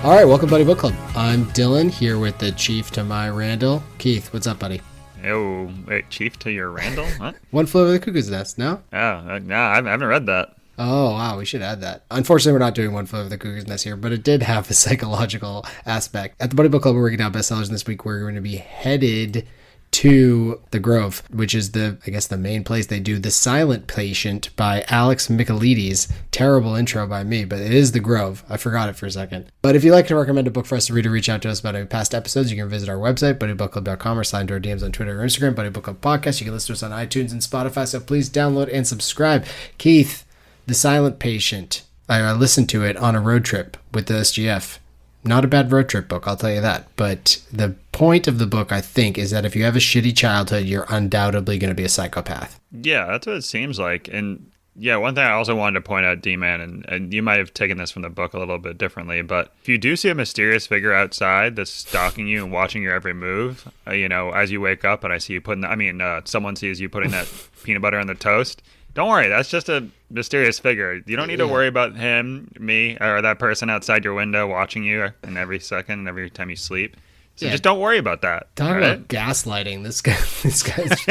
All right, welcome, Buddy Book Club. I'm Dylan, here with the chief to my Randall. Keith, what's up, buddy? Oh, wait, chief to your Randall? What? One Flew Over the Cuckoo's Nest, no? Oh, no, I haven't read that. Oh, wow, we should add that. Unfortunately, we're not doing One Flew Over the Cuckoo's Nest here, but it did have a psychological aspect. At the Buddy Book Club, we're working down bestsellers, and this week we're going to be headed to The Grove, which is the main place they do The Silent Patient by Alex Michaelides. Terrible intro by me, but it is The Grove. I forgot it for a second. But if you'd like to recommend a book for us to read or reach out to us about any past episodes, you can visit our website, buddybookclub.com, or slide into our DMs on Twitter or Instagram, Buddy Book Club Podcast. You can listen to us on iTunes and Spotify, so please download and subscribe. Keith, The Silent Patient. I listened to it on a road trip with the SGF. Not a bad road trip book, I'll tell you that. But the point of the book, I think, is that if you have a shitty childhood, you're undoubtedly going to be a psychopath. Yeah, that's what it seems like. And yeah, one thing I also wanted to point out, D-Man, and you might have taken this from the book a little bit differently, but if you do see a mysterious figure outside that's stalking you and watching your every move, as you wake up and I see you someone sees you putting that peanut butter on the toast, don't worry, that's just a mysterious figure. You don't need to worry about him, me, or that person outside your window watching you in every second and every time you sleep. So just don't worry about that. Talk about gaslighting. This guy's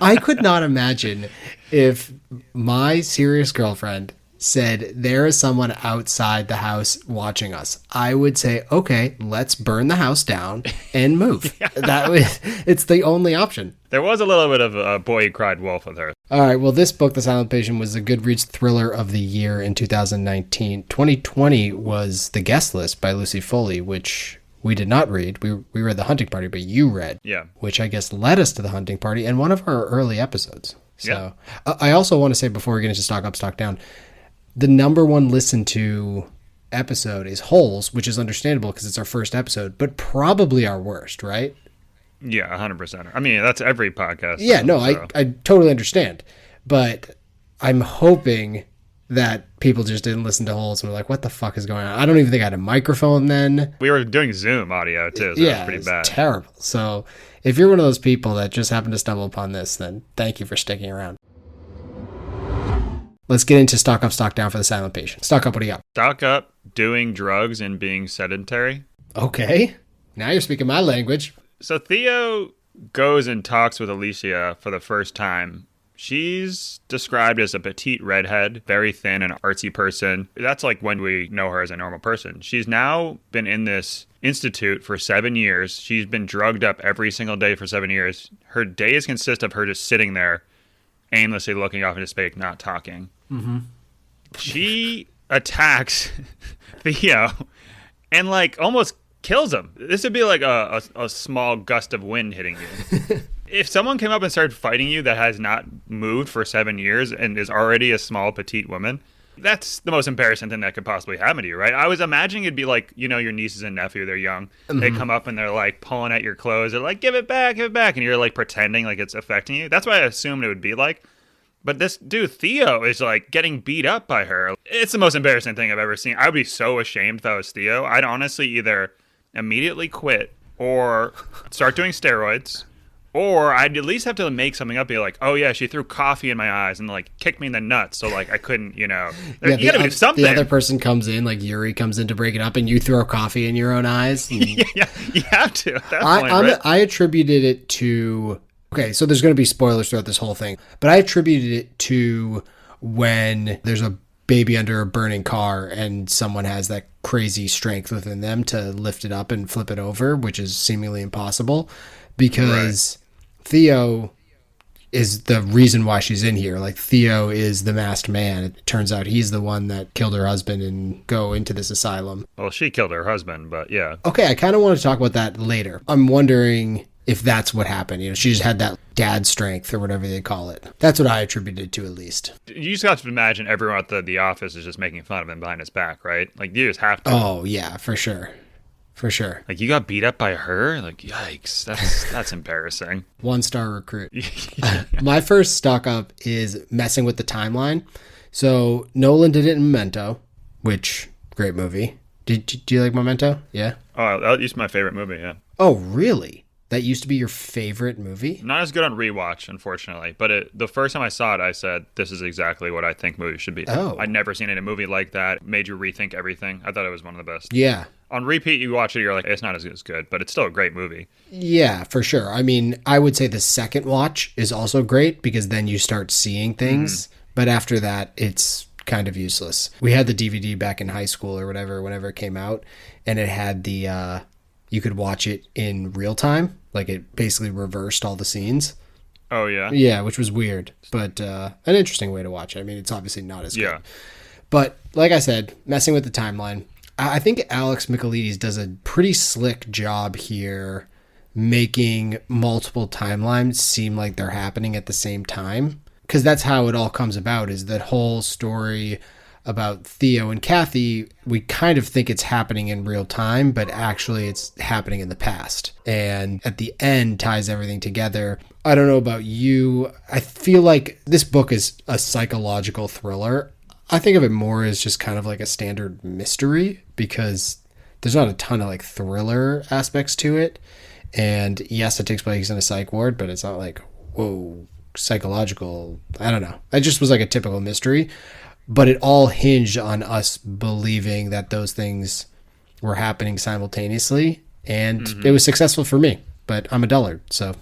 I could not imagine if my serious girlfriend said there is someone outside the house watching us. I would say, okay, let's burn the house down and move. It's the only option. There was a little bit of a boy who cried wolf with her. All right, well, this book, The Silent Patient, was a Goodreads thriller of the year in 2019. 2020 was The Guest List by Lucy Foley, which we did not read. We read The Hunting Party, but you read. Yeah. Which I guess led us to The Hunting Party and one of our early episodes. So I also want to say before we get into Stock Up, Stock Down, the number one listened to episode is Holes, which is understandable because it's our first episode, but probably our worst, right? Yeah, 100%. I mean, that's every podcast. Yeah, no, so. I totally understand. But I'm hoping that people just didn't listen to Holes and were like, what the fuck is going on? I don't even think I had a microphone then. We were doing Zoom audio, too, so yeah, it was pretty bad. Terrible. So if you're one of those people that just happened to stumble upon this, then thank you for sticking around. Let's get into Stock Up, Stock Down for The Silent Patient. Stock Up, what do you got? Stock up, doing drugs and being sedentary. Okay. Now you're speaking my language. So Theo goes and talks with Alicia for the first time. She's described as a petite redhead, very thin and artsy person. That's like when we know her as a normal person. She's now been in this institute for 7 years. She's been drugged up every single day for 7 years. Her days consist of her just sitting there, aimlessly looking off into space, not talking. Mm-hmm. She attacks Theo and almost kills him. This would be like a small gust of wind hitting you. If someone came up and started fighting you that has not moved for 7 years and is already a small petite woman, that's the most embarrassing thing that could possibly happen to you, right? I was imagining it'd be like, your nieces and nephew, they're young. Mm-hmm. They come up and they're like pulling at your clothes. They're like, give it back. And you're like pretending like it's affecting you. That's what I assumed it would be like. But this dude, Theo, is like getting beat up by her. It's the most embarrassing thing I've ever seen. I would be so ashamed if I was Theo. I'd honestly either immediately quit or start doing steroids, or I'd at least have to make something up, be like, oh yeah, she threw coffee in my eyes and like kicked me in the nuts, so like I couldn't, you gotta do something. The other person comes in, like Yuri comes in to break it up, and you throw coffee in your own eyes. And... yeah, you have to at that point, right? I attributed it to... Okay, so there's going to be spoilers throughout this whole thing, but I attributed it to when there's a baby under a burning car and someone has that crazy strength within them to lift it up and flip it over, which is seemingly impossible, because Theo is the reason why she's in here. Like, Theo is the masked man. It turns out he's the one that killed her husband and go into this asylum. Well, she killed her husband, but yeah. Okay, I kind of want to talk about that later. I'm wondering if that's what happened. She just had that dad strength or whatever they call it. That's what I attributed it to, at least. You just have to imagine everyone at the office is just making fun of him behind his back, right? Like, you just have to. Oh, yeah, for sure. For sure. Like, you got beat up by her? Like, yikes. That's embarrassing. 1-star recruit. My first stock up is messing with the timeline. So Nolan did it in Memento, which, great movie. Do you like Memento? Yeah? Oh, that used to be my favorite movie, yeah. Oh, really? That used to be your favorite movie? Not as good on rewatch, unfortunately. But the first time I saw it, I said, this is exactly what I think movies should be. Oh. I'd never seen a movie like that. It made you rethink everything. I thought it was one of the best. Yeah. On repeat, you watch it, you're like, it's not as good, but it's still a great movie. Yeah, for sure. I mean, I would say the second watch is also great because then you start seeing things. But after that, it's kind of useless. We had the DVD back in high school or whatever, whenever it came out, and it had the, you could watch it in real time. Like it basically reversed all the scenes. Oh, yeah? Yeah, which was weird, but an interesting way to watch it. I mean, it's obviously not as good. Yeah. But like I said, messing with the timeline, I think Alex Michaelides does a pretty slick job here making multiple timelines seem like they're happening at the same time. Because that's how it all comes about, is that whole story about Theo and Kathy, we kind of think it's happening in real time, but actually it's happening in the past. And at the end ties everything together. I don't know about you. I feel like this book is a psychological thriller. I think of it more as just kind of like a standard mystery because there's not a ton of like thriller aspects to it. And yes, it takes place in a psych ward, but it's not like, whoa, psychological. I don't know. It just was like a typical mystery. But it all hinged on us believing that those things were happening simultaneously. And it was successful for me. But I'm a dullard, so.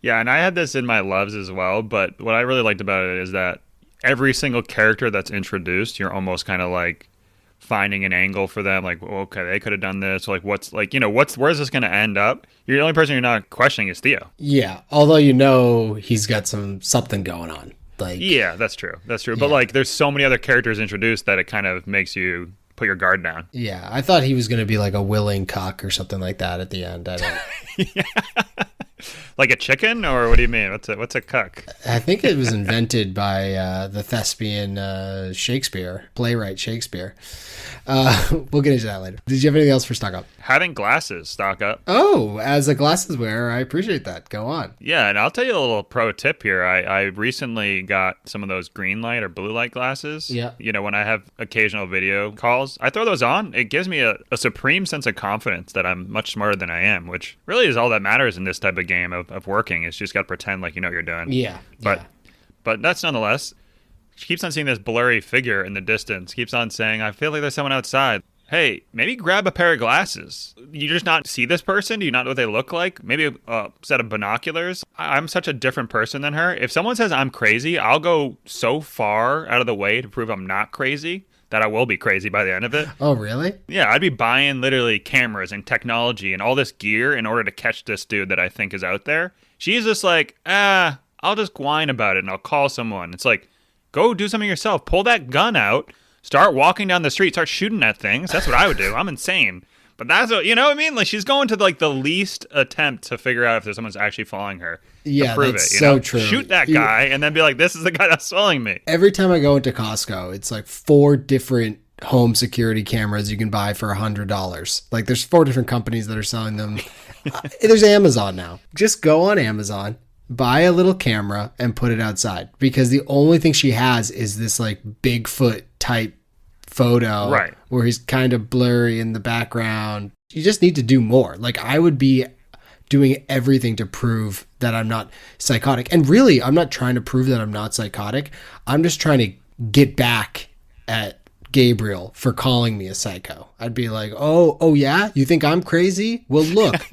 Yeah, and I had this in my loves as well. But what I really liked about it is that every single character that's introduced, you're almost kind of like finding an angle for them. Like, okay, they could have done this. Like, what's like, where's this going to end up? You're the only person you're not questioning is Theo. Yeah, although he's got something going on. Like, yeah, that's true. That's true. Yeah. But like, there's so many other characters introduced that it kind of makes you put your guard down. Yeah, I thought he was going to be like a willing cock or something like that at the end. I don't. Like a chicken, or what do you mean? What's a cuck? I think it was invented by the thespian playwright Shakespeare. We'll get into that later. Did you have anything else for stock up? Having glasses stock up. Oh, as a glasses wearer, I appreciate that. Go on. Yeah, and I'll tell you a little pro tip here. I recently got some of those green light or blue light glasses. Yeah. When I have occasional video calls, I throw those on. It gives me a supreme sense of confidence that I'm much smarter than I am, which really is all that matters in this type of game of working. Is you just got to pretend like you know what you're doing. Yeah. But that's nonetheless. She keeps on seeing this blurry figure in the distance. Keeps on saying, I feel like there's someone outside. Hey, maybe grab a pair of glasses. You just not see this person? Do you not know what they look like? Maybe a set of binoculars? I'm such a different person than her. If someone says I'm crazy, I'll go so far out of the way to prove I'm not crazy that I will be crazy by the end of it. Oh, really? Yeah, I'd be buying literally cameras and technology and all this gear in order to catch this dude that I think is out there. She's just like, I'll just whine about it and I'll call someone. It's like, go do something yourself. Pull that gun out. Start walking down the street. Start shooting at things. That's what I would do. I'm insane. But that's what, you know what I mean? Like, she's going to like the least attempt to figure out if there's someone's actually following her. Yeah, to prove that's it, so true. Shoot that guy and then be like, this is the guy that's following me. Every time I go into Costco, it's like 4 different home security cameras you can buy for $100. Like, there's 4 different companies that are selling them. There's Amazon now. Just go on Amazon, buy a little camera, and put it outside. Because the only thing she has is this like Bigfoot type photo, right, where he's kind of blurry in the background. You just need to do more. Like, I would be doing everything to prove that I'm not psychotic. And really, I'm not trying to prove that I'm not psychotic. I'm just trying to get back at Gabriel for calling me a psycho. I'd be like, oh yeah? You think I'm crazy? Well,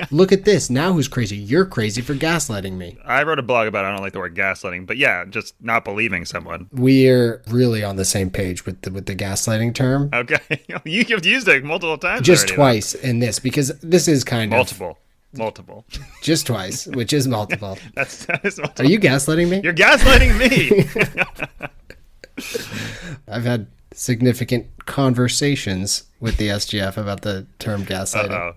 look at this. Now who's crazy? You're crazy for gaslighting me. I wrote a blog about it. I don't like the word gaslighting, but yeah, just not believing someone. We're really on the same page with the gaslighting term. Okay. You've used it multiple times. Just already, twice in this, because this is kind multiple. of... Multiple. Just twice, which is multiple. that is multiple. Are you gaslighting me? You're gaslighting me. I've had significant conversations with the SGF about the term gaslighting.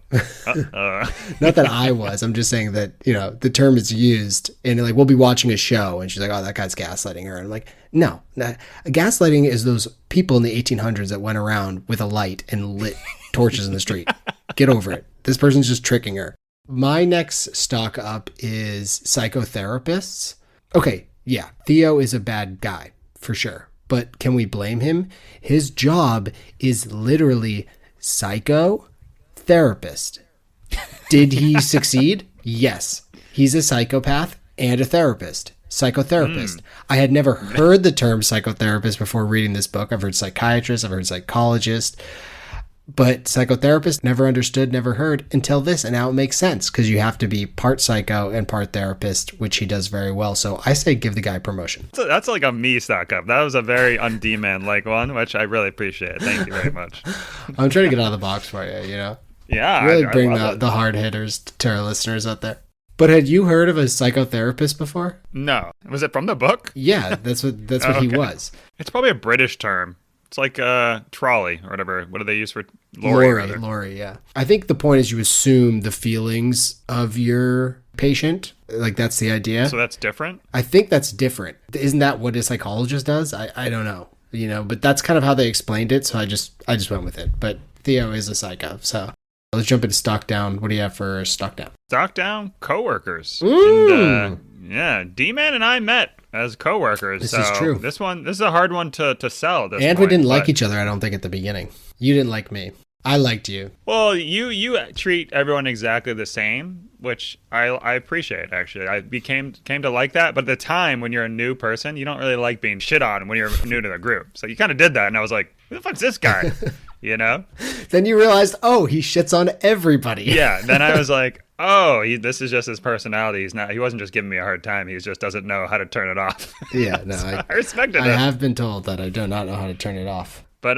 Not that I was. I'm just saying that, the term is used, and like we'll be watching a show and she's like, oh, that guy's gaslighting her. And I'm like, no. Gaslighting is those people in the 1800s that went around with a light and lit torches in the street. Get over it. This person's just tricking her. My next stock up is psychotherapists. Okay, yeah, Theo is a bad guy, for sure. But can we blame him? His job is literally psychotherapist. Did he succeed? Yes, he's a psychopath and a therapist. Psychotherapist. I had never heard the term psychotherapist before reading this book. I've heard psychiatrist, I've heard psychologist, but psychotherapist, never understood, never heard until this, and now it makes sense because you have to be part psycho and part therapist, which he does very well. So I say give the guy promotion. So that's like a me stock up. That was a very undemon-like one, which I really appreciate. Thank you very much. I'm trying to get out of the box for you, you know? Yeah. Really I bring love the hard hitters to our listeners out there. But had you heard of a psychotherapist before? No. Was it from the book? Yeah, that's what he was. It's probably a British term. It's like trolley or whatever. What do they use for Lorry? Lorry, yeah. I think the point is you assume the feelings of your patient. Like, that's the idea. So that's different? I think that's different. Isn't that what a psychologist does? I don't know. You know, but that's kind of how they explained it, so I just went with it. But Theo is a psycho, so let's jump into stock down. What do you have for stock down? Stock down coworkers. Ooh. And, D-Man and I met as coworkers. This is true. This is a hard one to sell. At this and point, we didn't like each other, I don't think, at the beginning. You didn't like me. I liked you. Well, you treat everyone exactly the same, which I appreciate, actually. I came to like that, but at the time, when you're a new person, you don't really like being shit on when you're new to the group. So you kind of did that, and I was like, who the fuck's this guy? You know? Then you realized, oh, he shits on everybody. Yeah, then I was like, oh, this is just his personality. He wasn't just giving me a hard time. He just doesn't know how to turn it off. Yeah, no, so I respected it. I have been told that I do not know how to turn it off. But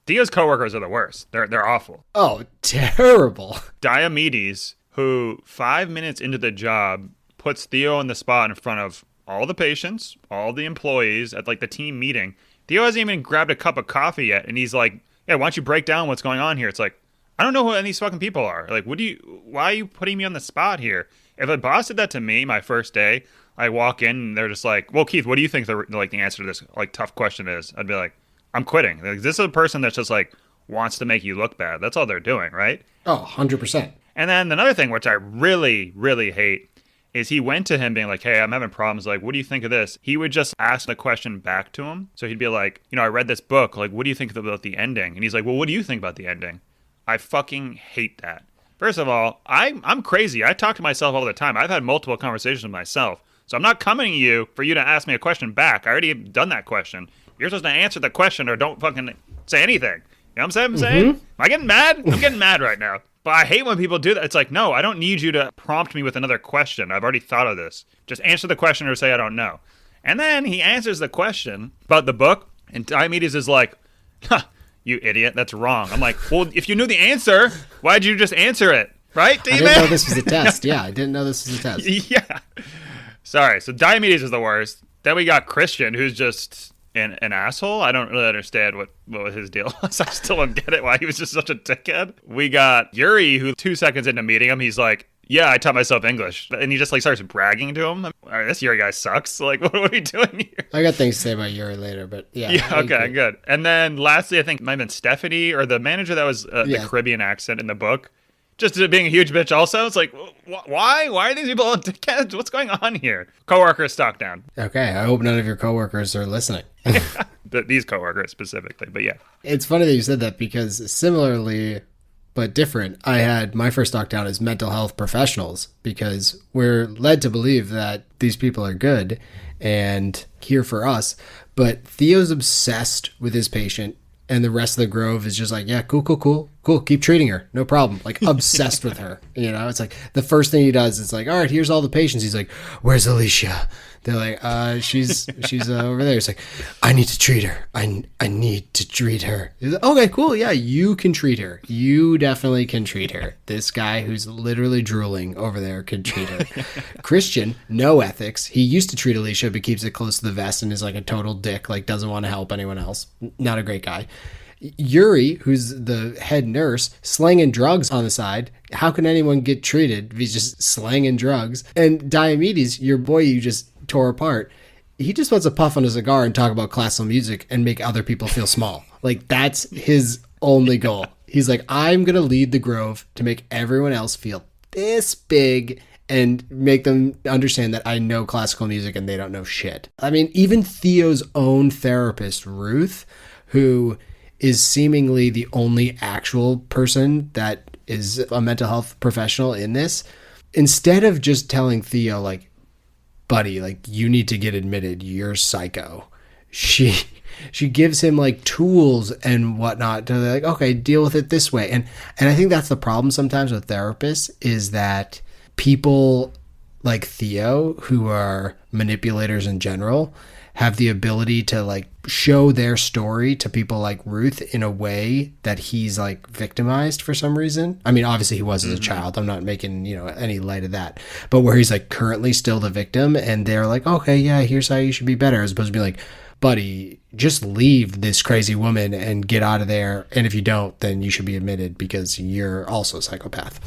Theo's coworkers are the worst. They're awful. Oh, terrible. Diomedes, who 5 minutes into the job puts Theo on the spot in front of all the patients, all the employees at like the team meeting. Theo hasn't even grabbed a cup of coffee yet, and he's like, "Yeah, why don't you break down what's going on here?" It's like, I don't know who any of these fucking people are. Like, why are you putting me on the spot here? If a boss did that to me my first day, I walk in and they're just like, "Well, Keith, what do you think the answer to this like tough question is?" I'd be like, "I'm quitting." Like, this is a person that's just like wants to make you look bad. That's all they're doing, right? Oh, 100%. And then another thing, which I really, really hate, is he went to him being like, "Hey, I'm having problems. Like, what do you think of this?" He would just ask the question back to him. So he'd be like, "I read this book. Like, what do you think about the ending?" And he's like, "Well, what do you think about the ending?" I fucking hate that. First of all, I'm crazy. I talk to myself all the time. I've had multiple conversations with myself. So I'm not coming to you for you to ask me a question back. I already have done that question. You're supposed to answer the question or don't fucking say anything. You know what I'm saying? Am I getting mad? I'm getting mad right now. But I hate when people do that. It's like, no, I don't need you to prompt me with another question. I've already thought of this. Just answer the question or say I don't know. And then he answers the question about the book, and Diomedes is like, "Huh, you idiot, that's wrong." I'm like, well, if you knew the answer, why'd you just answer it? Right, D-Man? I didn't know this was a test. Yeah, I didn't know this was a test. Yeah. Sorry, so Diomedes is the worst. Then we got Christian, who's just an asshole. I don't really understand what his deal was. I still don't get it, why he was just such a dickhead. We got Yuri, who 2 seconds into meeting him, he's like, "Yeah, I taught myself English." And he just like starts bragging to him. This Yuri guy sucks. Like, what are we doing here? I got things to say about Yuri later, but yeah. Yeah, okay, good. And then lastly, I think it might have been Stephanie or the manager that was the Caribbean accent in the book. Just being a huge bitch also. It's like, why? Why are these people dickheads? What's going on here? Coworkers stock down. Okay, I hope none of your coworkers are listening. These coworkers specifically, but yeah. It's funny that you said that because similarly, but different, I had my first stock down as mental health professionals because we're led to believe that these people are good and here for us. But Theo's obsessed with his patient and the rest of the Grove is just like, yeah, cool. Keep treating her. No problem. Like obsessed with her. It's like the first thing he does is like, all right, here's all the patients. He's like, where's Alicia? They're like, she's over there. It's like, I need to treat her. I need to treat her. He's like, okay, cool. Yeah, you can treat her. You definitely can treat her. This guy who's literally drooling over there could treat her. Christian, no ethics. He used to treat Alicia, but keeps it close to the vest and is like a total dick, like doesn't want to help anyone else. Not a great guy. Yuri, who's the head nurse, slanging drugs on the side. How can anyone get treated if he's just slanging drugs? And Diomedes, your boy you just tore apart, he just wants to puff on a cigar and talk about classical music and make other people feel small. Like, that's his only goal. He's like, I'm going to lead the Grove to make everyone else feel this big and make them understand that I know classical music and they don't know shit. I mean, even Theo's own therapist, Ruth, who is seemingly the only actual person that is a mental health professional in this, instead of just telling Theo, like, buddy, like, you need to get admitted, you're psycho, she gives him like tools and whatnot to like, okay, deal with it this way. And I think that's the problem sometimes with therapists, is that people like Theo, who are manipulators in general, have the ability to like show their story to people like Ruth in a way that he's like victimized for some reason. I mean, obviously he was as a child. I'm not making, any light of that. But where he's like currently still the victim, and they're like, okay, yeah, here's how you should be better, as opposed to be like, buddy, just leave this crazy woman and get out of there. And if you don't, then you should be admitted because you're also a psychopath.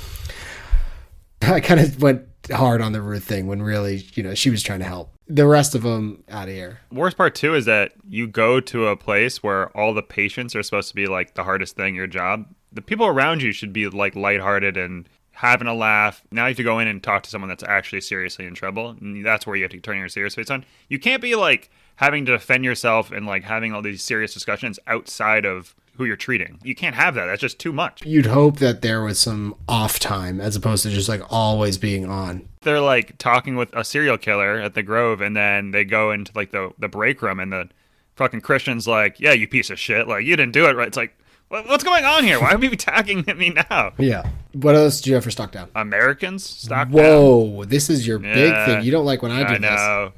I kind of went hard on the Ruth thing when really, she was trying to help. The rest of them, out of here. Worst part too is that you go to a place where all the patients are supposed to be like the hardest thing, your job. The people around you should be like lighthearted and having a laugh. Now you have to go in and talk to someone that's actually seriously in trouble. And that's where you have to turn your serious face on. You can't be like having to defend yourself and like having all these serious discussions outside of who you're treating. You can't have that. That's just too much. You'd hope that there was some off time as opposed to just like always being on. They're like talking with a serial killer at the Grove, and then they go into like the break room, and the fucking Christian's like, yeah, you piece of shit. Like, you didn't do it right. It's like, what's going on here? Why are you attacking me now? Yeah. What else do you have for stock down? Americans? Stock down? Whoa, this is your big thing. You don't like when I do this. I know.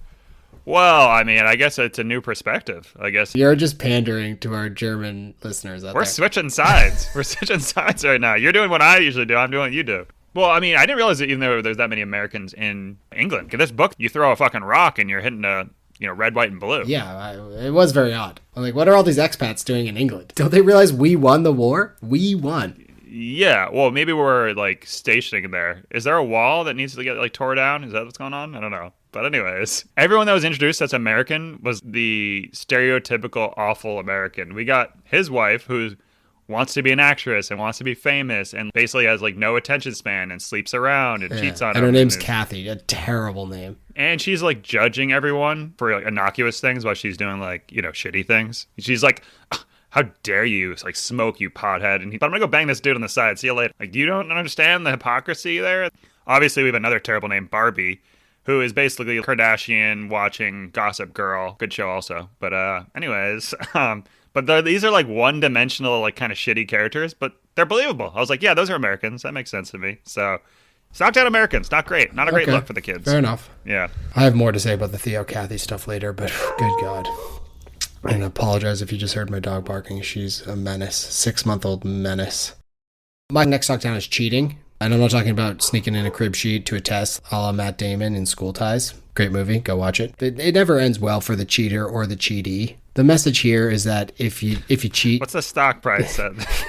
Well, I mean, I guess it's a new perspective. I guess you're just pandering to our German listeners out We're there. switching sides. We're switching sides right now. You're doing what I usually do. I'm doing what you do. Well, I mean, I didn't realize that even though there's that many Americans in England. In this book, you throw a fucking rock and you're hitting a red, white, and blue. Yeah, it was very odd. I'm like, what are all these expats doing in England? Don't they realize we won the war? We won. Yeah, well, maybe we're like stationing there. Is there a wall that needs to get like tore down? Is that what's going on? I don't know. But anyways, everyone that was introduced that's American was the stereotypical awful American. We got his wife, who wants to be an actress and wants to be famous and basically has like no attention span and sleeps around and cheats on and her name's Kathy, a terrible name. And she's like judging everyone for like innocuous things while she's doing like, shitty things. She's like, how dare you like smoke, you pothead? But I'm gonna go bang this dude on the side. See you later. Like, you don't understand the hypocrisy there. Obviously, we have another terrible name, Barbie, who is basically Kardashian watching Gossip Girl. Good show also. But anyways, but these are like one-dimensional, like kind of shitty characters, but they're believable. I was like, yeah, those are Americans. That makes sense to me. So, stock down Americans. Not great. Not a great look for the kids. Fair enough. Yeah. I have more to say about the Theo Kathy stuff later, but good God. And I apologize if you just heard my dog barking. She's a menace. 6-month-old menace. My next stock down is cheating. And I'm not talking about sneaking in a crib sheet to a test a la Matt Damon in School Ties. Great movie. Go watch it. It never ends well for the cheater or the cheatee. The message here is that if you cheat... What's the stock price?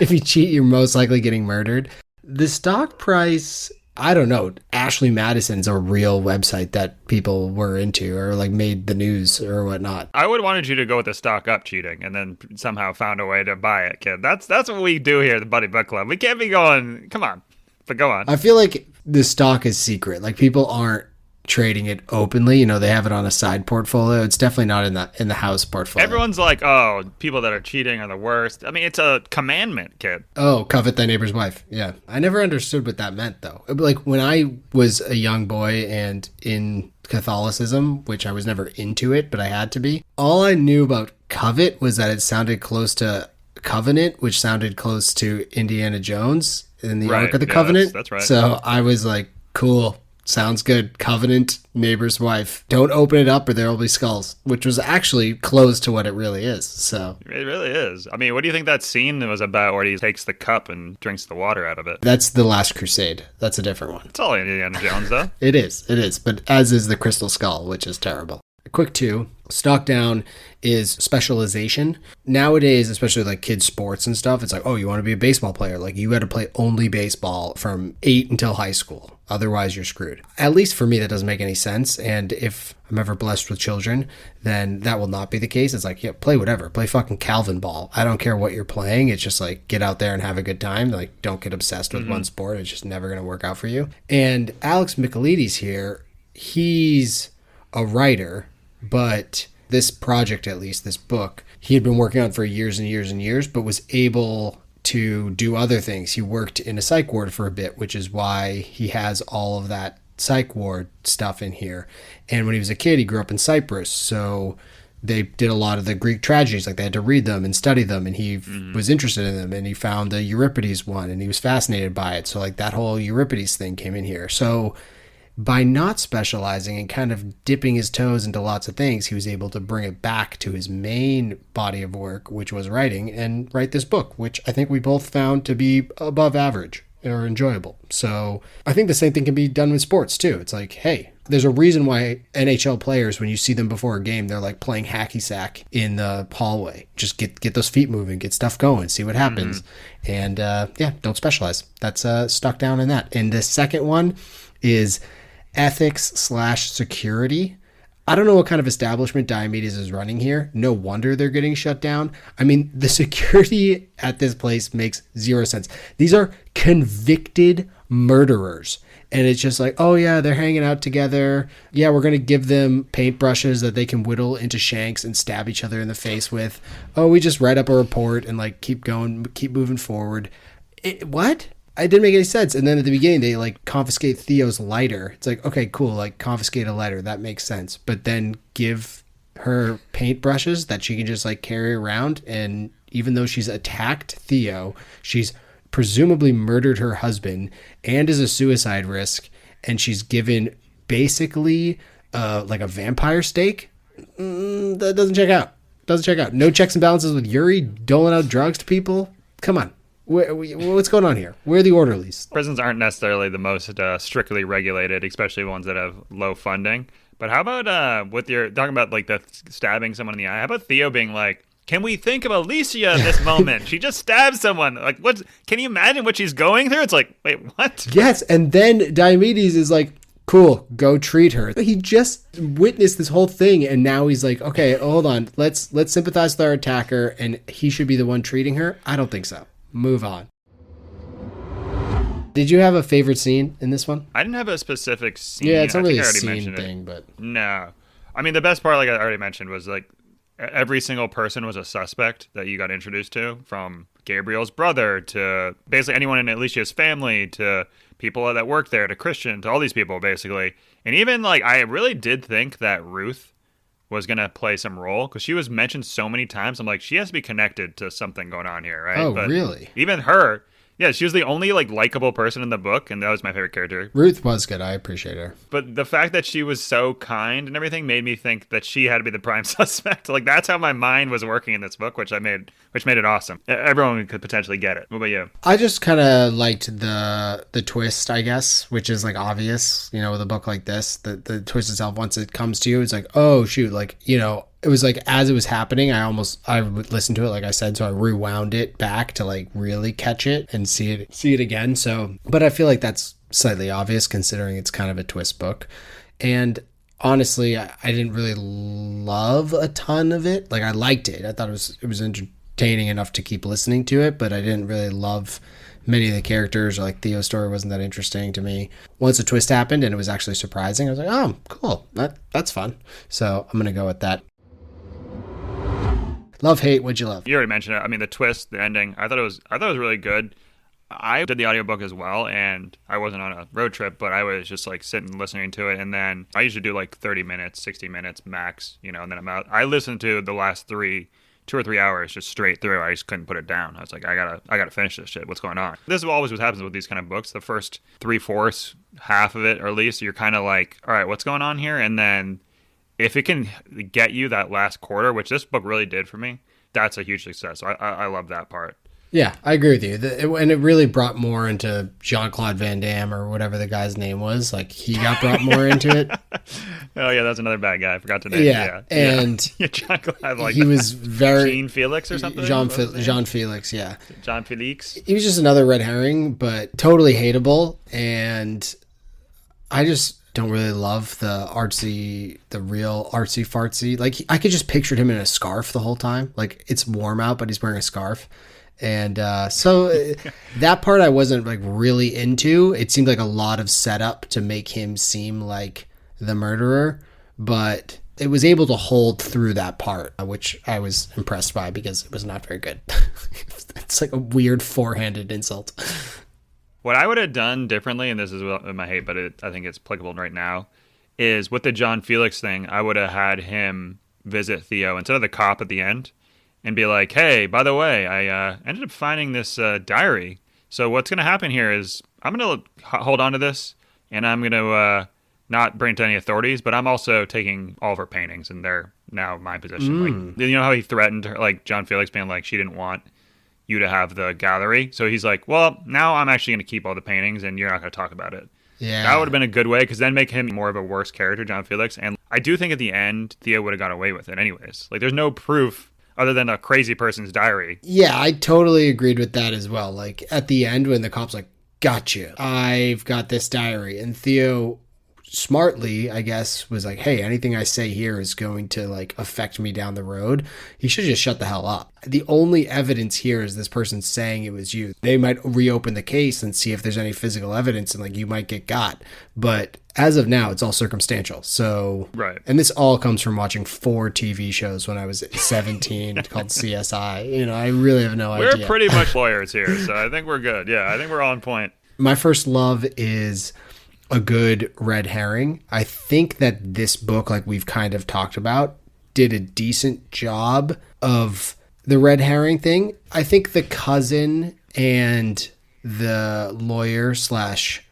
If you cheat, you're most likely getting murdered. The stock price... I don't know. Ashley Madison's a real website that people were into or like made the news or whatnot. I would wanted you to go with the stock up cheating and then somehow found a way to buy it, kid. That's what we do here at the Buddy Book Club. We can't be going, come on, but go on. I feel like the stock is secret. Like people aren't trading it openly. They have it on a side portfolio. It's definitely not in the house portfolio. Everyone's like, oh, people that are cheating are the worst. I mean, it's a commandment, kid. Oh, covet thy neighbor's wife. Yeah. I never understood what that meant, though. Like when I was a young boy and in Catholicism, which I was never into it, but I had to be, all I knew about covet was that it sounded close to covenant, which sounded close to Indiana Jones in the Ark of the Covenant. That's right. So I was like, cool. Sounds good. Covenant, neighbor's wife. Don't open it up or there will be skulls, which was actually close to what it really is. So it really is. I mean, what do you think that scene was about where he takes the cup and drinks the water out of it? That's The Last Crusade. That's a different one. It's all Indiana Jones, though. It is. But as is the Crystal Skull, which is terrible. A quick 2. Stock down is specialization. Nowadays, especially like kids sports and stuff, it's like, oh, you want to be a baseball player. Like you got to play only baseball from 8 until high school. Otherwise, you're screwed. At least for me, that doesn't make any sense. And if I'm ever blessed with children, then that will not be the case. It's like, yeah, play whatever. Play fucking Calvin ball. I don't care what you're playing. It's just like, get out there and have a good time. Like, don't get obsessed with one sport. It's just never going to work out for you. And Alex Michaelides here, he's a writer, but this project, at least, this book, he had been working on for years and years and years, but was able to do other things. He worked in a psych ward for a bit, which is why he has all of that psych ward stuff in here. And when he was a kid, he grew up in Cyprus, so they did a lot of the Greek tragedies. Like, they had to read them and study them, and he was interested in them, and he found the Euripides one, and he was fascinated by it. So like that whole Euripides thing came in here. So by not specializing and kind of dipping his toes into lots of things, he was able to bring it back to his main body of work, which was writing, and write this book, which I think we both found to be above average or enjoyable. So I think the same thing can be done with sports too. It's like, hey, there's a reason why NHL players, when you see them before a game, they're like playing hacky sack in the hallway. Just get those feet moving, get stuff going, see what happens. And don't specialize. That's stuck down in that. And the second one is ethics/security. I don't know what kind of establishment Diomedes is running here. No wonder they're getting shut down. I mean, the security at this place makes zero sense. These are convicted murderers. And it's just like, oh yeah, they're hanging out together. Yeah, we're going to give them paintbrushes that they can whittle into shanks and stab each other in the face with. Oh, we just write up a report and like keep going, keep moving forward. What? It didn't make any sense. And then at the beginning, they like confiscate Theo's lighter. It's like, okay, cool. Like, confiscate a lighter. That makes sense. But then give her paintbrushes that she can just like carry around. And even though she's attacked Theo, she's presumably murdered her husband and is a suicide risk. And she's given basically like a vampire steak. That doesn't check out. No checks and balances with Yuri doling out drugs to people. Come on. What's going on here? Where are the orderlies? Prisons aren't necessarily the most strictly regulated, especially ones that have low funding. But how about with your talking about like the stabbing someone in the eye? How about Theo being like, can we think of Alicia in this moment? She just stabbed someone. Like, what? Can you imagine what she's going through? It's like, wait, what? Yes, and then Diomedes is like, cool, go treat her. He just witnessed this whole thing, and now he's like, okay, hold on, let's sympathize with our attacker, and he should be the one treating her. I don't think so. Move on. Did you have a favorite scene in this one? I didn't have a specific scene. Yeah, it's not really a scene thing, but no. I mean, the best part, like I already mentioned, was like every single person was a suspect that you got introduced to, from Gabriel's brother to basically anyone in Alicia's family to people that worked there to Christian to all these people basically. And even like I really did think that Ruth was going to play some role because she was mentioned so many times. I'm like, she has to be connected to something going on here, right? Oh, but really? Even her, yeah, she was the only like likable person in the book, and that was my favorite character. Ruth was good. I appreciate her. But the fact that she was so kind and everything made me think that she had to be the prime suspect. Like, that's how my mind was working in this book, which made it awesome. Everyone could potentially get it. What about you? I just kind of liked the twist, I guess, which is like obvious, you know, with a book like this. The twist itself, once it comes to you, it's like, oh shoot, like, you know, it was like as it was happening, I would listen to it, like I said, so I rewound it back to like really catch it and see it again. So, but I feel like that's slightly obvious considering it's kind of a twist book. And honestly, I didn't really love a ton of it. Like, I liked it. I thought it was entertaining enough to keep listening to it, but I didn't really love many of the characters, or like Theo's story wasn't that interesting to me. Once a twist happened and it was actually surprising, I was like, oh, cool. That's fun. So I'm going to go with that. Love, hate, what'd you love? You already mentioned it. I mean, the twist, the ending, I thought it was really good. I did the audiobook as well, and I wasn't on a road trip, but I was just like sitting listening to it, and then I usually do like 30 minutes, 60 minutes max, you know, and then I'm out. I listened to the last 2 or 3 hours just straight through. I just couldn't put it down. I was like, I gotta finish this shit. What's going on? This is always what happens with these kind of books. The first 3/4, half of it, or at least, you're kind of like, all right, what's going on here? And then if it can get you that last quarter, which this book really did for me, that's a huge success. So I love that part. Yeah, I agree with you. And it really brought more into Jean-Claude Van Damme, or whatever the guy's name was. Like, he got brought more into it. Oh, yeah, that's another bad guy. I forgot to name. Yeah, and yeah, Jean-Claude, like, he was very... Jean Felix or something? Jean Felix, yeah. Jean Felix. He was just another red herring, but totally hateable. And I just don't really love the real artsy fartsy. Like, I could just picture him in a scarf the whole time. Like, it's warm out, but he's wearing a scarf. And so that part I wasn't like really into. It seemed like a lot of setup to make him seem like the murderer, but it was able to hold through that part, which I was impressed by because it was not very good. It's like a weird four-handed insult. What I would have done differently, and this is my hate, but I think it's applicable right now, is with the John Felix thing, I would have had him visit Theo instead of the cop at the end and be like, hey, by the way, I ended up finding this diary. So what's going to happen here is I'm going to hold on to this, and I'm going to not bring it to any authorities, but I'm also taking all of her paintings, and they're now my possession. Like, you know how he threatened her, like John Felix being like, she didn't want you to have the gallery. So he's like, well, now I'm actually going to keep all the paintings, and you're not going to talk about it. Yeah. That would have been a good way, because then make him more of a worse character, John Felix. And I do think at the end, Theo would have got away with it anyways. Like, there's no proof other than a crazy person's diary. Yeah, I totally agreed with that as well. Like, at the end, when the cop's like, got you, I've got this diary. And Theo smartly, I guess, was like, hey, anything I say here is going to like affect me down the road. He should just shut the hell up. The only evidence here is this person saying it was you. They might reopen the case and see if there's any physical evidence, and like you might get got. But as of now, it's all circumstantial. So, right. And this all comes from watching 4 TV shows when I was 17 called CSI. You know, I really have no idea. We're pretty much lawyers here, so I think we're good. Yeah, I think we're on point. My first love is a good red herring. I think that this book, like we've kind of talked about, did a decent job of the red herring thing. I think the cousin and the lawyer slash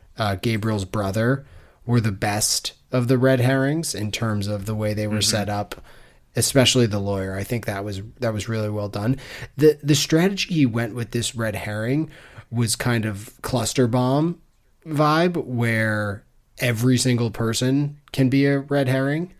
Gabriel's brother were the best of the red herrings in terms of the way they were set up, especially the lawyer. I think that was really well done. The strategy he went with this red herring was kind of cluster bomb vibe, where every single person can be a red herring,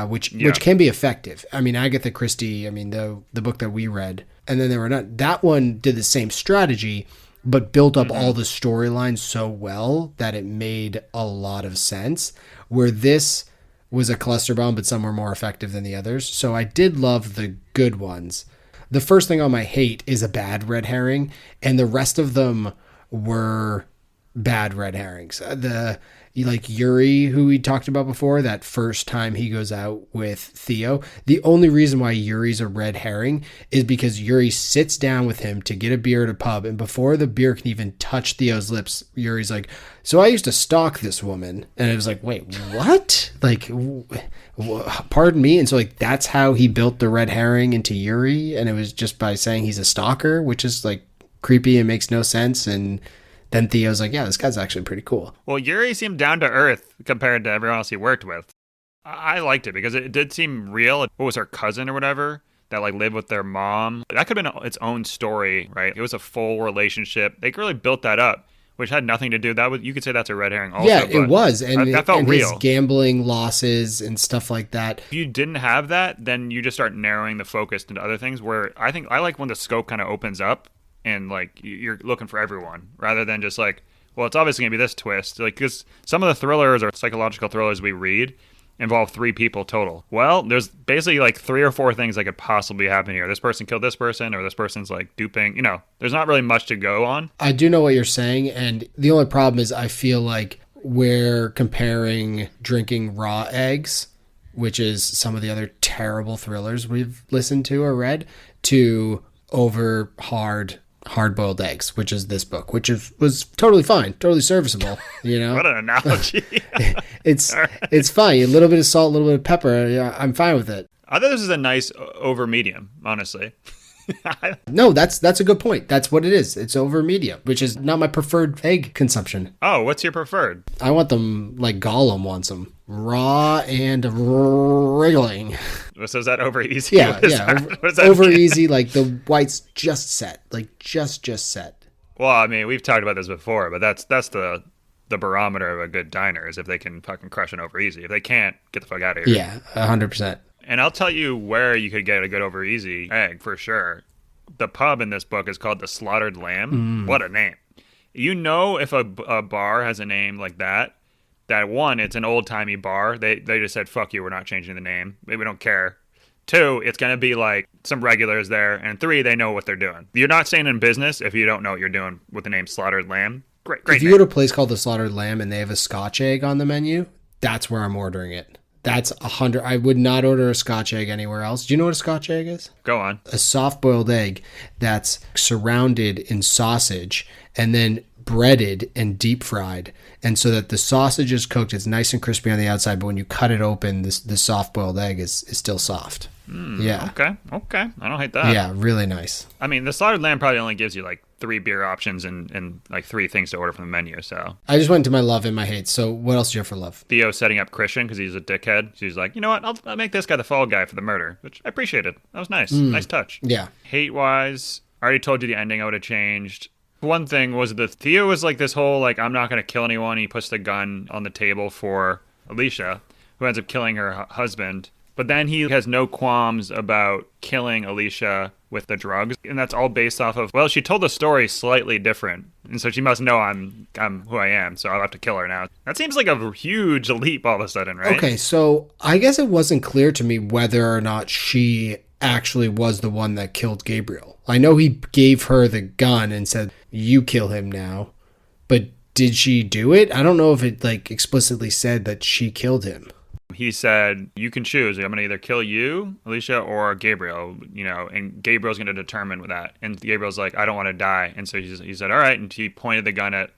which can be effective. I mean, Agatha Christie, I mean, the book that we read, and then there were not, that one did the same strategy, but built up all the storylines so well that it made a lot of sense, where this was a cluster bomb, but some were more effective than the others. So I did love the good ones. The first thing on my hate is a bad red herring, and the rest of them were bad red herrings. Like Yuri, who we talked about before, that first time he goes out with Theo, the only reason why Yuri's a red herring is because Yuri sits down with him to get a beer at a pub, and before the beer can even touch Theo's lips, Yuri's like, so I used to stalk this woman. And it was like, wait, what? Like, pardon me? And so like that's how he built the red herring into Yuri, and it was just by saying he's a stalker, which is like creepy and makes no sense. And then Theo's like, yeah, this guy's actually pretty cool. Well, Yuri seemed down to earth compared to everyone else he worked with. I liked it because it did seem real. What was her cousin or whatever that like lived with their mom? That could have been its own story, right? It was a full relationship. They really built that up, which had nothing to do. You could say that's a red herring also. Yeah, it was. And that felt and real. His gambling losses and stuff like that. If you didn't have that, then you just start narrowing the focus into other things, where I think I like when the scope kind of opens up and like you're looking for everyone rather than just like, well, it's obviously gonna be this twist. Like, because some of the thrillers or psychological thrillers we read involve 3 people total. Well, there's basically like 3 or 4 things that could possibly happen here. This person killed this person, or this person's like duping. You know, there's not really much to go on. I do know what you're saying, and the only problem is I feel like we're comparing drinking raw eggs, which is some of the other terrible thrillers we've listened to or read, to over hard-boiled eggs, which is this book, which was totally fine, totally serviceable, you know. What an analogy. It's fine. A little bit of salt, a little bit of pepper. Yeah, I'm fine with it. I thought this is a nice over medium, honestly. No, that's a good point. That's what it is. It's over medium, which is not my preferred egg consumption. Oh, what's your preferred? I want them like Gollum wants them, raw and wriggling. So is that over easy? Yeah, over mean? easy. Like the white's just set, like just set. Well, I mean, we've talked about this before, but that's the barometer of a good diner is if they can fucking crush an over easy. If they can't, get the fuck out of here. Yeah, 100%. And I'll tell you where you could get a good over easy egg for sure. The pub in this book is called the Slaughtered Lamb. What a name. You know, if a bar has a name like that one, it's an old-timey bar. They just said, fuck you, we're not changing the name. We don't care. 2, it's going to be like some regulars there. And 3, they know what they're doing. You're not staying in business if you don't know what you're doing with the name Slaughtered Lamb. Great If you name. go to a place called the Slaughtered Lamb and they have a Scotch egg on the menu, that's where I'm ordering it. That's 100. I would not order a Scotch egg anywhere else. Do you know what a Scotch egg is? Go on. A soft-boiled egg that's surrounded in sausage and then breaded and deep fried. And so that the sausage is cooked, it's nice and crispy on the outside, but when you cut it open, the soft-boiled egg is still soft. Yeah. Okay. I don't hate that. Yeah, really nice. I mean, the slaughtered lamb probably only gives you like 3 beer options and like 3 things to order from the menu. So I just went to my love and my hate. So what else do you have for love? Theo setting up Christian because he's a dickhead. She's like, you know what? I'll make this guy the fall guy for the murder, which I appreciated. That was nice. Nice touch. Yeah. Hate-wise, I already told you the ending I would have changed. One thing was that Theo was like this whole like, I'm not going to kill anyone. He puts the gun on the table for Alicia, who ends up killing her husband. But then he has no qualms about killing Alicia with the drugs. And that's all based off of, well, she told the story slightly different. And so she must know I'm who I am, so I'll have to kill her now. That seems like a huge leap all of a sudden, right? Okay, so I guess it wasn't clear to me whether or not she actually was the one that killed Gabriel. I know he gave her the gun and said, you kill him now. But did she do it? I don't know if it like explicitly said that she killed him. He said, you can choose. I'm going to either kill you, Alicia, or Gabriel, you know, and Gabriel's going to determine with that. And Gabriel's like, I don't want to die. And so he said, all right. And he pointed the gun at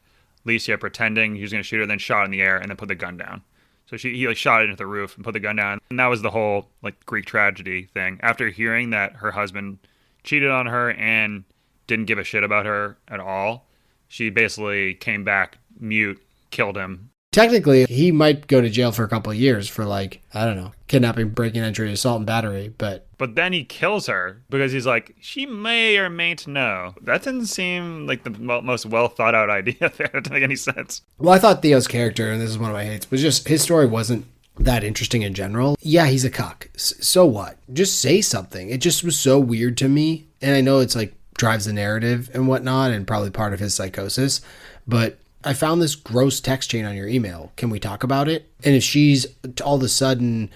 Alicia, pretending he was going to shoot her, then shot it in the air and then put the gun down. So he like shot it into the roof and put the gun down. And that was the whole like Greek tragedy thing. After hearing that her husband cheated on her and didn't give a shit about her at all, she basically came back mute, killed him. Technically, he might go to jail for a couple of years for, like, I don't know, kidnapping, breaking, entry, assault, and battery, but then he kills her because he's like, she may or mayn't know. That didn't seem like the most well-thought-out idea there. It didn't make any sense. Well, I thought Theo's character, and this is one of my hates, was just his story wasn't that interesting in general. Yeah, he's a cuck. So what? Just say something. It just was so weird to me, and I know it's, like, drives the narrative and whatnot, and probably part of his psychosis, but I found this gross text chain on your email. Can we talk about it? And if she's all of a sudden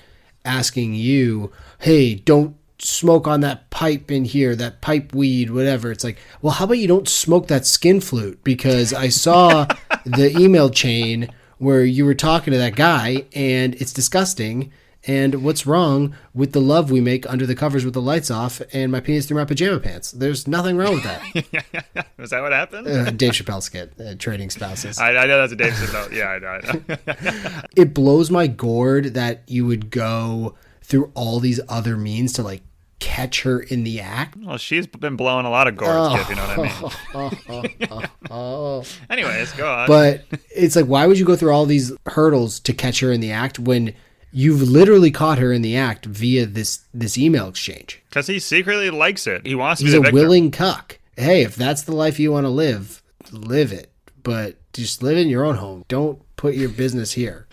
asking you, hey, don't smoke on that pipe in here, that pipe weed, whatever. It's like, well, how about you don't smoke that skin flute? Because I saw the email chain where you were talking to that guy and it's disgusting. And what's wrong with the love we make under the covers with the lights off and my penis through my pajama pants? There's nothing wrong with that. Was that what happened? Dave Chappelle skit, Trading Spouses. I know that's a Dave Chappelle. Yeah, I know. It blows my gourd that you would go through all these other means to like catch her in the act. Well, she's been blowing a lot of gourds, if you know what I mean. Anyways, go on. But it's like, why would you go through all these hurdles to catch her in the act when you've literally caught her in the act via this email exchange? Because he secretly likes it. He wants to be He's the a victim. willing cuck. Hey, if that's the life you want to live it. But just live in your own home. Don't put your business here.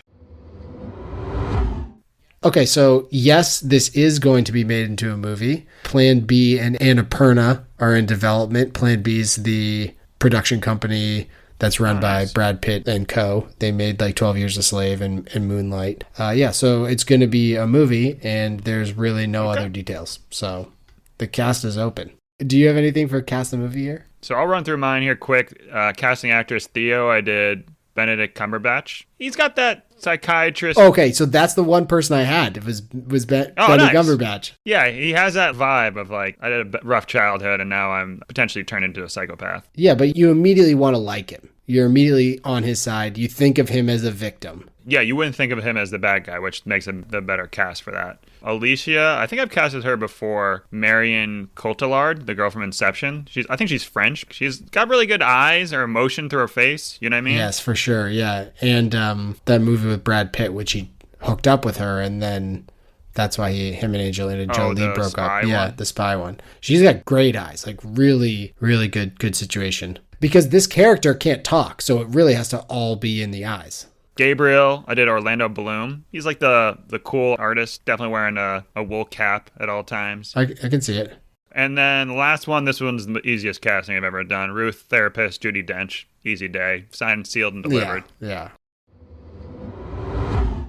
Okay, so yes, this is going to be made into a movie. Plan B and Annapurna are in development. Plan B is the production company that's run by Brad Pitt and co. They made like 12 Years a Slave and Moonlight. So it's going to be a movie, and there's really no other details. So the cast is open. Do you have anything for cast the movie here? So I'll run through mine here quick. Casting actress Theo, I did Benedict Cumberbatch. He's got that psychiatrist. Okay, so that's the one person I had. It was Benedict Cumberbatch. Yeah, he has that vibe of like, I had a rough childhood and now I'm potentially turned into a psychopath. Yeah, but you immediately want to like him. You're immediately on his side. You think of him as a victim. Yeah, you wouldn't think of him as the bad guy, which makes him the better cast for that. Alicia, I think I've casted her before. Marion Cotillard, the girl from Inception. I think she's French. She's got really good eyes or emotion through her face. You know what I mean? Yes, for sure. Yeah. And that movie with Brad Pitt, which he hooked up with her, and then that's why him and Angelina Jolie broke up. Yeah, the spy one. She's got great eyes. Like really, really good situation. Because this character can't talk, so it really has to all be in the eyes. Gabriel, I did Orlando Bloom. He's like the cool artist, definitely wearing a wool cap at all times. I can see it. And then the last one, this one's the easiest casting I've ever done. Ruth, therapist, Judi Dench. Easy day. Signed, sealed, and delivered. Yeah.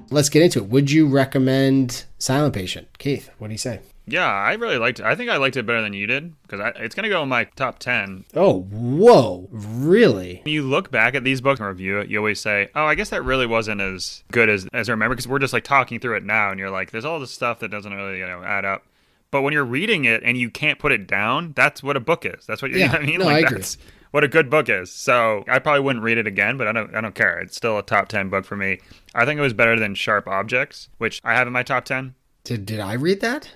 Let's get into it. Would you recommend Silent Patient? Keith, what do you say? Yeah, I really liked it. I think I liked it better than you did because it's going to go in my top 10. Oh, whoa. Really? When you look back at these books and review it, you always say, oh, I guess that really wasn't as good as I remember, because we're just like talking through it now and you're like, there's all this stuff that doesn't really, add up. But when you're reading it and you can't put it down, that's what a book is. That's what you know what I mean? No, like, I agree. That's what a good book is. So I probably wouldn't read it again, but I don't care. It's still a top 10 book for me. I think it was better than Sharp Objects, which I have in my top 10. Did I read that?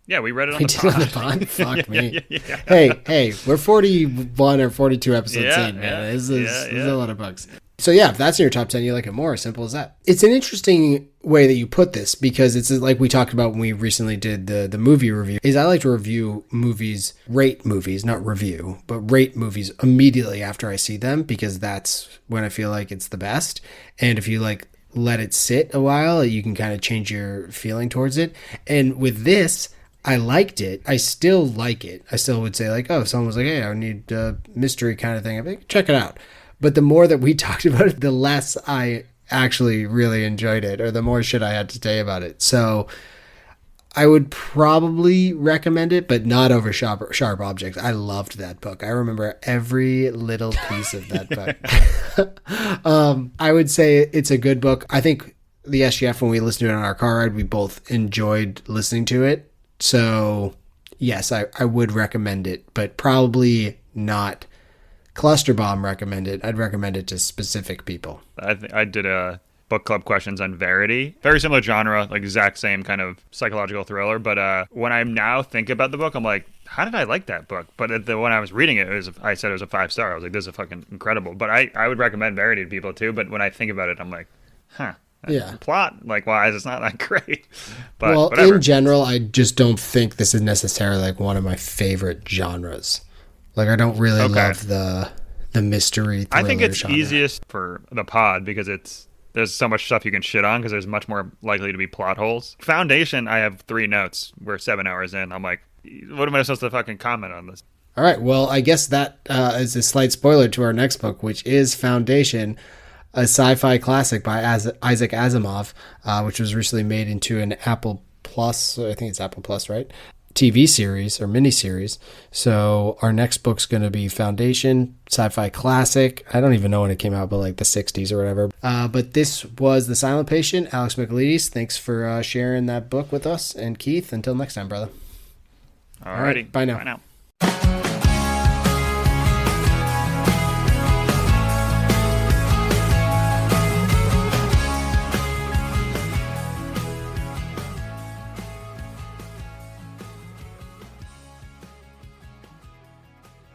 Yeah, we read it on We the did pod. on the pod? Fuck me. Yeah. Hey, we're 41 or 42 episodes in, man. This is a lot of books. So yeah, if that's in your top 10, you like it more. Simple as that. It's an interesting way that you put this, because it's like we talked about when we recently did the movie review, is I like to review movies, rate movies, not review, but rate movies immediately after I see them, because that's when I feel like it's the best. And if you like let it sit a while, you can kind of change your feeling towards it. And with this, I liked it. I still like it. I still would say like, oh, someone was like, hey, I need a mystery kind of thing. I'd be like, check it out. But the more that we talked about it, the less I actually really enjoyed it, or the more shit I had to say about it. So I would probably recommend it, but not over Sharp Objects. I loved that book. I remember every little piece of that book. I would say it's a good book. I think the SGF, when we listened to it on our car ride, we both enjoyed listening to it. So yes, I would recommend it, but probably not Cluster Bomb recommended. I'd recommend it to specific people. I did a book club questions on Verity. Very similar genre, like exact same kind of psychological thriller. But when I now think about the book, I'm like, how did I like that book? But when I was reading it, I said it was a 5-star. I was like, this is fucking incredible. But I would recommend Verity to people too. But when I think about it, I'm like, huh. Yeah. Plot, like, why is it not that great? But well, whatever. In general, I just don't think this is necessarily like one of my favorite genres. Like, I don't really love the mystery thriller I think it's genre. easiest for the pod because there's so much stuff you can shit on because there's much more likely to be plot holes. Foundation, I have 3 notes. We're 7 hours in. I'm like, what am I supposed to fucking comment on this? All right. Well, I guess that is a slight spoiler to our next book, which is Foundation, a sci-fi classic by Isaac Asimov, which was recently made into an Apple Plus, I think it's Apple Plus, right? TV series or miniseries. So our next book's going to be Foundation, sci-fi classic. I don't even know when it came out, but like the 60s or whatever. But this was The Silent Patient. Alex Michaelides, thanks for sharing that book with us. And Keith, until next time, brother. All right. Bye now. Bye now.